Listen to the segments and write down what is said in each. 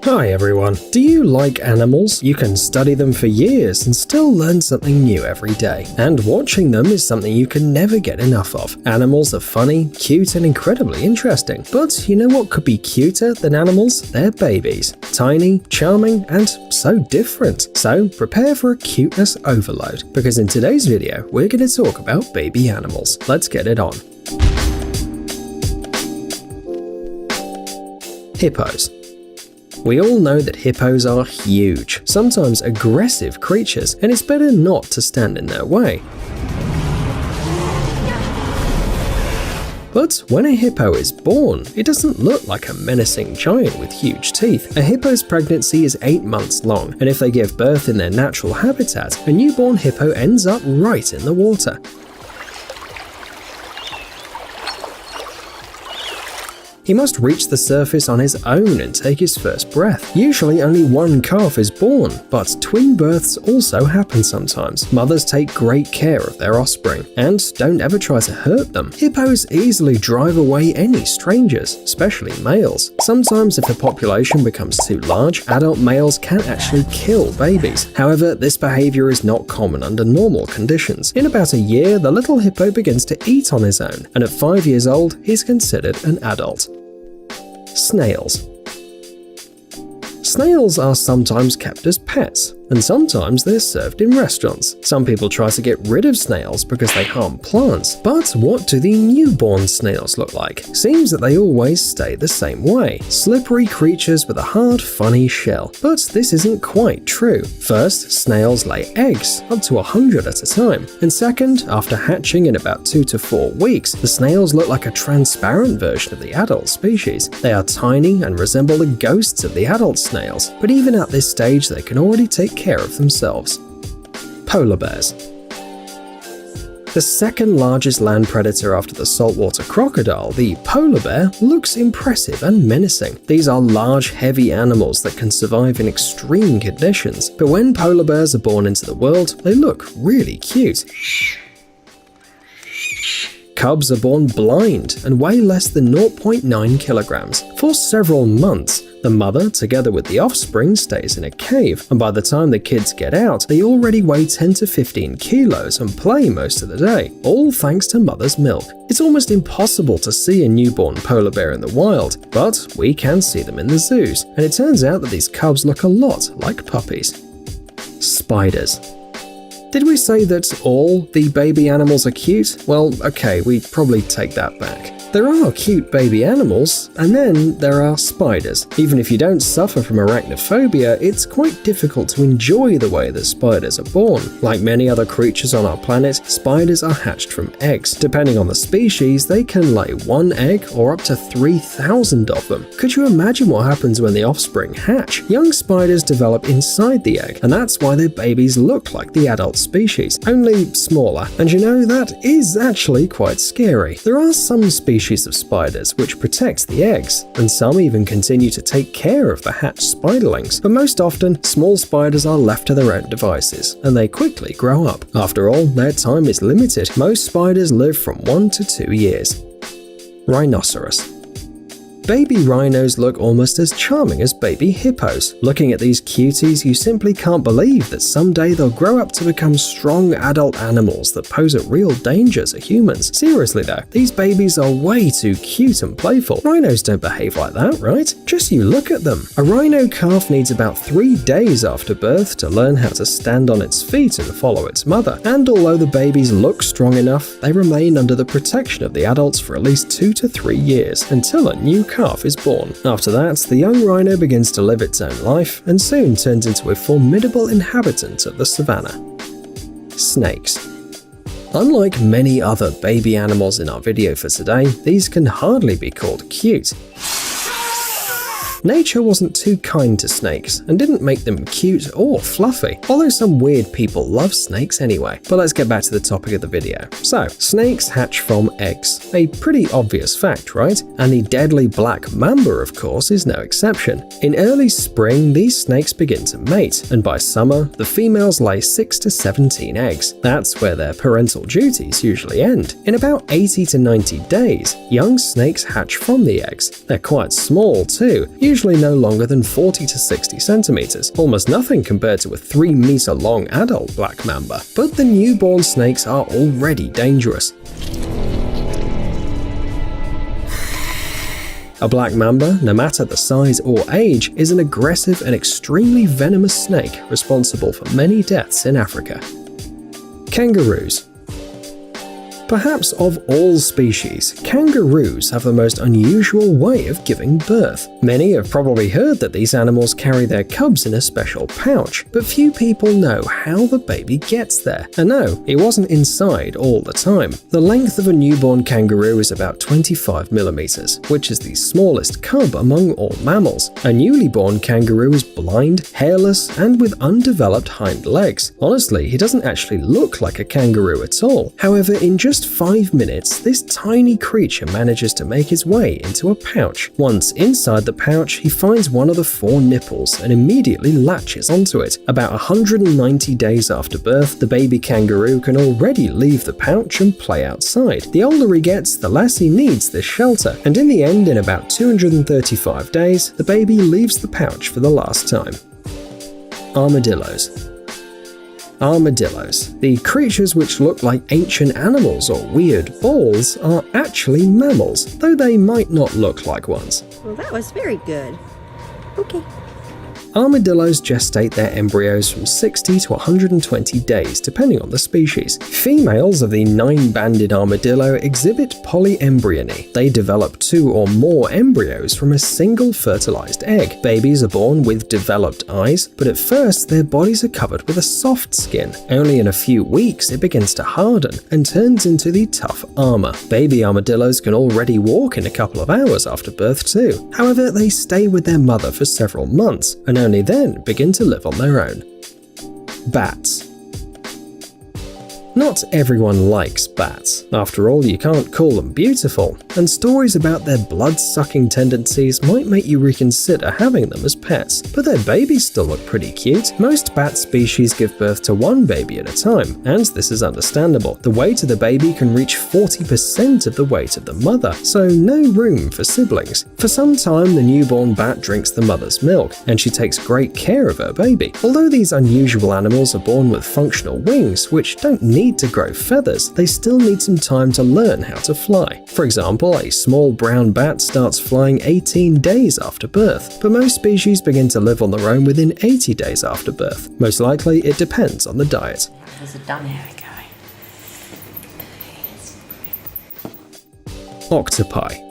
Hi everyone. Do you like animals? You can study them for years and still learn something new every day. And watching them is something you can never get enough of. Animals are funny, cute, and incredibly interesting. But you know what could be cuter than animals? They're babies. Tiny, charming, and so different. So prepare for a cuteness overload, because in today's video, we're going to talk about baby animals. Let's get it on. Hippos. We all know that hippos are huge, sometimes aggressive creatures, and it's better not to stand in their way. But when a hippo is born, it doesn't look like a menacing giant with huge teeth. A hippo's pregnancy is 8 months long, and if they give birth in their natural habitat, a newborn hippo ends up right in the water. He must reach the surface on his own and take his first breath. Usually only one calf is born, but twin births also happen sometimes. Mothers take great care of their offspring, and don't ever try to hurt them. Hippos easily drive away any strangers, especially males. Sometimes if the population becomes too large, adult males can actually kill babies. However, this behavior is not common under normal conditions. In about a year, the little hippo begins to eat on his own, and at 5 years old, he's considered an adult. Snails. Snails are sometimes kept as pets, and sometimes they're served in restaurants. Some people try to get rid of snails because they harm plants. But what do the newborn snails look like? Seems that they always stay the same way. Slippery creatures with a hard, funny shell. But this isn't quite true. First, snails lay eggs, up to 100 at a time. And second, after hatching in about 2 to 4 weeks, the snails look like a transparent version of the adult species. They are tiny and resemble the ghosts of the adult snails. But even at this stage, they can already take care of themselves. Polar bears. The second largest land predator after the saltwater crocodile, the polar bear looks impressive and menacing. These are large, heavy animals that can survive in extreme conditions, but when polar bears are born into the world, they look really cute. Cubs are born blind and weigh less than 0.9 kilograms. For several months, the mother, together with the offspring, stays in a cave, and by the time the kids get out, they already weigh 10 to 15 kilos and play most of the day, all thanks to mother's milk. It's almost impossible to see a newborn polar bear in the wild, but we can see them in the zoos, and it turns out that these cubs look a lot like puppies. Spiders. Did we say that all the baby animals are cute? Well, okay, we probably take that back. There are cute baby animals, and then there are spiders. Even if you don't suffer from arachnophobia, it's quite difficult to enjoy the way that spiders are born. Like many other creatures on our planet, spiders are hatched from eggs. Depending on the species, they can lay 1 egg or up to 3,000 of them. Could you imagine what happens when the offspring hatch? Young spiders develop inside the egg, and that's why their babies look like the adult species, only smaller. And you know, that is actually quite scary. There are some species of spiders which protect the eggs, and some even continue to take care of the hatched spiderlings, but most often, small spiders are left to their own devices, and they quickly grow up. After all, their time is limited. Most spiders live from 1 to 2 years. Rhinoceros. Baby rhinos look almost as charming as baby hippos. Looking at these cuties, you simply can't believe that someday they'll grow up to become strong adult animals that pose a real danger to humans. Seriously though, these babies are way too cute and playful. Rhinos don't behave like that, right? Just you look at them. A rhino calf needs about 3 days after birth to learn how to stand on its feet and follow its mother. And although the babies look strong enough, they remain under the protection of the adults for at least 2 to 3 years until a new calf is born. After that, the young rhino begins to live its own life and soon turns into a formidable inhabitant of the savannah. Snakes. Unlike many other baby animals in our video for today, these can hardly be called cute. Nature wasn't too kind to snakes and didn't make them cute or fluffy, although some weird people love snakes anyway. But let's get back to the topic of the video. So, snakes hatch from eggs. A pretty obvious fact, right? And the deadly black mamba, of course, is no exception. In early spring, these snakes begin to mate, and by summer, the females lay 6 to 17 eggs. That's where their parental duties usually end. In about 80 to 90 days, young snakes hatch from the eggs. They're quite small too, usually no longer than 40 to 60 centimeters, almost nothing compared to a 3-meter long adult black mamba. But the newborn snakes are already dangerous. A black mamba, no matter the size or age, is an aggressive and extremely venomous snake responsible for many deaths in Africa. Kangaroos. Perhaps of all species, kangaroos have the most unusual way of giving birth. Many have probably heard that these animals carry their cubs in a special pouch, but few people know how the baby gets there. And no, it wasn't inside all the time. The length of a newborn kangaroo is about 25 millimeters, which is the smallest cub among all mammals. A newly born kangaroo is blind, hairless, and with undeveloped hind legs. Honestly, he doesn't actually look like a kangaroo at all. However, in just 5 minutes, this tiny creature manages to make his way into a pouch. Once inside the pouch, he finds one of the 4 nipples and immediately latches onto it. About 190 days after birth, the baby kangaroo can already leave the pouch and play outside. The older he gets, the less he needs this shelter, and in the end, in about 235 days, the baby leaves the pouch for the last time. Armadillos. Armadillos, the creatures which look like ancient animals or weird balls, are actually mammals, though they might not look like ones. Well, that was very good. Okay. Armadillos gestate their embryos from 60 to 120 days, depending on the species. Females of the 9-banded armadillo exhibit polyembryony. They develop 2 or more embryos from a single fertilized egg. Babies are born with developed eyes, but at first their bodies are covered with a soft skin. Only in a few weeks it begins to harden and turns into the tough armor. Baby armadillos can already walk in a couple of hours after birth too. However, they stay with their mother for several months, and only then begin to live on their own. Bats. Not everyone likes bats. After all, you can't call them beautiful, and stories about their blood-sucking tendencies might make you reconsider having them as pets. But their babies still look pretty cute. Most bat species give birth to one baby at a time, and this is understandable. The weight of the baby can reach 40% of the weight of the mother, so no room for siblings. For some time, the newborn bat drinks the mother's milk, and she takes great care of her baby. Although these unusual animals are born with functional wings, which don't need to grow feathers, they still need some time to learn how to fly. For example, a small brown bat starts flying 18 days after birth, but most species begin to live on their own within 80 days after birth. Most likely, it depends on the diet. There's a dummy guy. Octopi.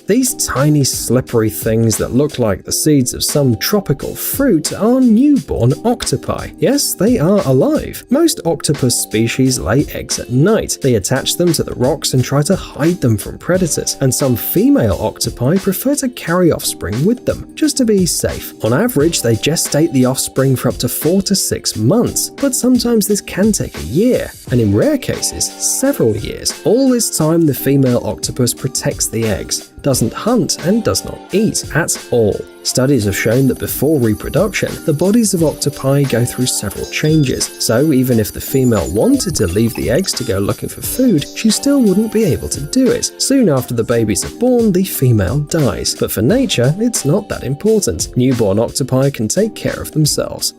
These tiny slippery things that look like the seeds of some tropical fruit are newborn octopi. Yes, they are alive. Most octopus species lay eggs at night. They attach them to the rocks and try to hide them from predators, and some female octopi prefer to carry offspring with them, just to be safe. On average, they gestate the offspring for up to 4 to 6 months, but sometimes this can take a year, and in rare cases, several years. All this time, the female octopus protects the eggs, doesn't hunt, and does not eat at all. Studies have shown that before reproduction, the bodies of octopi go through several changes, so even if the female wanted to leave the eggs to go looking for food, she still wouldn't be able to do it. Soon after the babies are born, the female dies. But for nature, it's not that important. Newborn octopi can take care of themselves.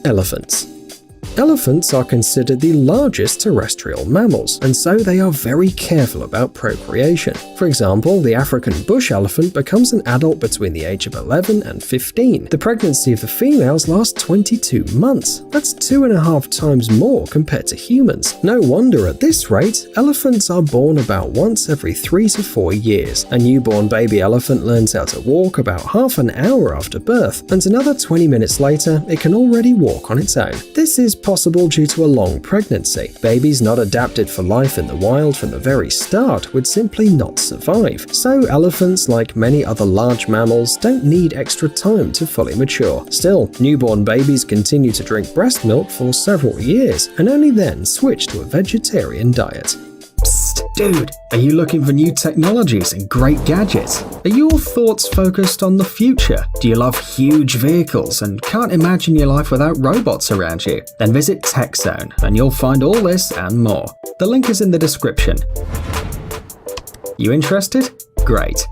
Elephants. Elephants are considered the largest terrestrial mammals, and so they are very careful about procreation. For example, the African bush elephant becomes an adult between the age of 11 and 15. The pregnancy of the females lasts 22 months. That's 2.5 times more compared to humans. No wonder at this rate, elephants are born about once every 3 to 4 years. A newborn baby elephant learns how to walk about half an hour after birth, and another 20 minutes later, it can already walk on its own. This is possible due to a long pregnancy. Babies not adapted for life in the wild from the very start would simply not survive. So elephants, like many other large mammals, don't need extra time to fully mature. Still, newborn babies continue to drink breast milk for several years and only then switch to a vegetarian diet. Psst! Dude, are you looking for new technologies and great gadgets? Are your thoughts focused on the future? Do you love huge vehicles and can't imagine your life without robots around you? Then visit TechZone and you'll find all this and more. The link is in the description. You interested? Great.